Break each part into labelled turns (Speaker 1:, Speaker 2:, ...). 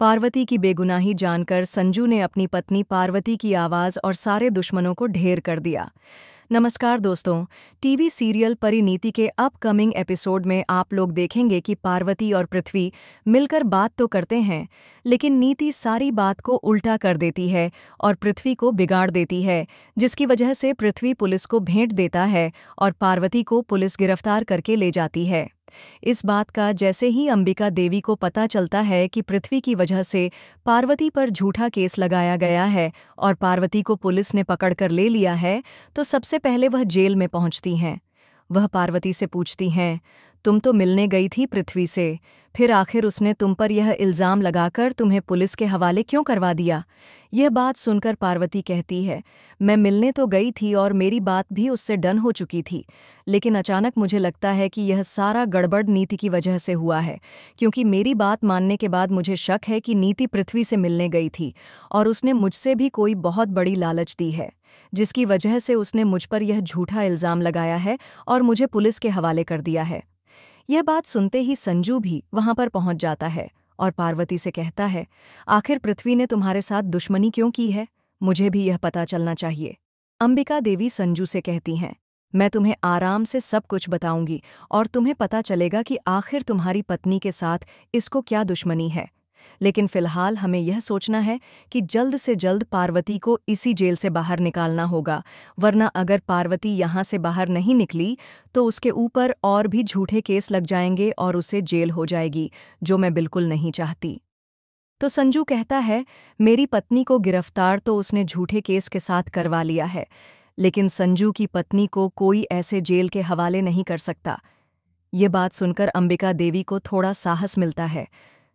Speaker 1: पार्वती की बेगुनाही जानकर संजू ने अपनी पत्नी पार्वती की आवाज़ और सारे दुश्मनों को ढेर कर दिया। नमस्कार दोस्तों, टीवी सीरियल परिणीति के अपकमिंग एपिसोड में आप लोग देखेंगे कि पार्वती और पृथ्वी मिलकर बात तो करते हैं, लेकिन नीति सारी बात को उल्टा कर देती है और पृथ्वी को बिगाड़ देती है, जिसकी वजह से पृथ्वी पुलिस को भेंट देता है और पार्वती को पुलिस गिरफ्तार करके ले जाती है। इस बात का जैसे ही अंबिका देवी को पता चलता है कि पृथ्वी की वजह से पार्वती पर झूठा केस लगाया गया है और पार्वती को पुलिस ने पकड़कर ले लिया है, तो सबसे पहले वह जेल में पहुंचती हैं। वह पार्वती से पूछती हैं, तुम तो मिलने गई थी पृथ्वी से, फिर आखिर उसने तुम पर यह इल्ज़ाम लगाकर तुम्हें पुलिस के हवाले क्यों करवा दिया? यह बात सुनकर पार्वती कहती है, मैं मिलने तो गई थी और मेरी बात भी उससे डन हो चुकी थी, लेकिन अचानक मुझे लगता है कि यह सारा गड़बड़ नीति की वजह से हुआ है, क्योंकि मेरी बात मानने के बाद मुझे शक है कि नीति पृथ्वी से मिलने गई थी और उसने मुझसे भी कोई बहुत बड़ी लालच दी है, जिसकी वजह से उसने मुझ पर यह झूठा इल्ज़ाम लगाया है और मुझे पुलिस के हवाले कर दिया है। यह बात सुनते ही संजू भी वहां पर पहुंच जाता है और पार्वती से कहता है, आखिर पृथ्वी ने तुम्हारे साथ दुश्मनी क्यों की है? मुझे भी यह पता चलना चाहिए। अंबिका देवी संजू से कहती हैं, मैं तुम्हें आराम से सब कुछ बताऊंगी और तुम्हें पता चलेगा कि आखिर तुम्हारी पत्नी के साथ इसको क्या दुश्मनी है। लेकिन फिलहाल हमें यह सोचना है कि जल्द से जल्द पार्वती को इसी जेल से बाहर निकालना होगा, वरना अगर पार्वती यहाँ से बाहर नहीं निकली तो उसके ऊपर और भी झूठे केस लग जाएंगे और उसे जेल हो जाएगी, जो मैं बिल्कुल नहीं चाहती। तो संजू कहता है, मेरी पत्नी को गिरफ्तार तो उसने झूठे केस के साथ करवा लिया है, लेकिन संजू की पत्नी को कोई ऐसे जेल के हवाले नहीं कर सकता। ये बात सुनकर अंबिका देवी को थोड़ा साहस मिलता है।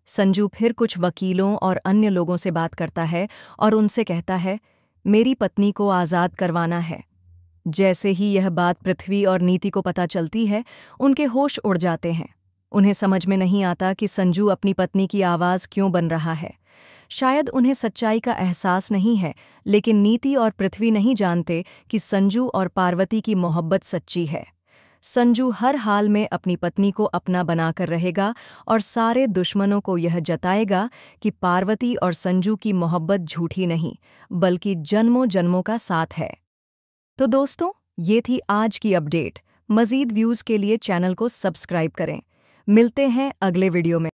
Speaker 1: संजू फिर कुछ वकीलों और अन्य लोगों से बात करता है और उनसे कहता है, मेरी पत्नी को आज़ाद करवाना है। जैसे ही यह बात पृथ्वी और नीति को पता चलती है, उनके होश उड़ जाते हैं। उन्हें समझ में नहीं आता कि संजू अपनी पत्नी की आवाज़ क्यों बन रहा है। शायद उन्हें सच्चाई का एहसास नहीं है, लेकिन नीति और पृथ्वी नहीं जानते कि संजू और पार्वती की मोहब्बत सच्ची है। संजू हर हाल में अपनी पत्नी को अपना बनाकर रहेगा और सारे दुश्मनों को यह जताएगा कि पार्वती और संजू की मोहब्बत झूठी नहीं, बल्कि जन्मों जन्मों का साथ है। तो दोस्तों, ये थी आज की अपडेट। मज़ीद व्यूज़ के लिए चैनल को सब्सक्राइब करें। मिलते हैं अगले वीडियो में।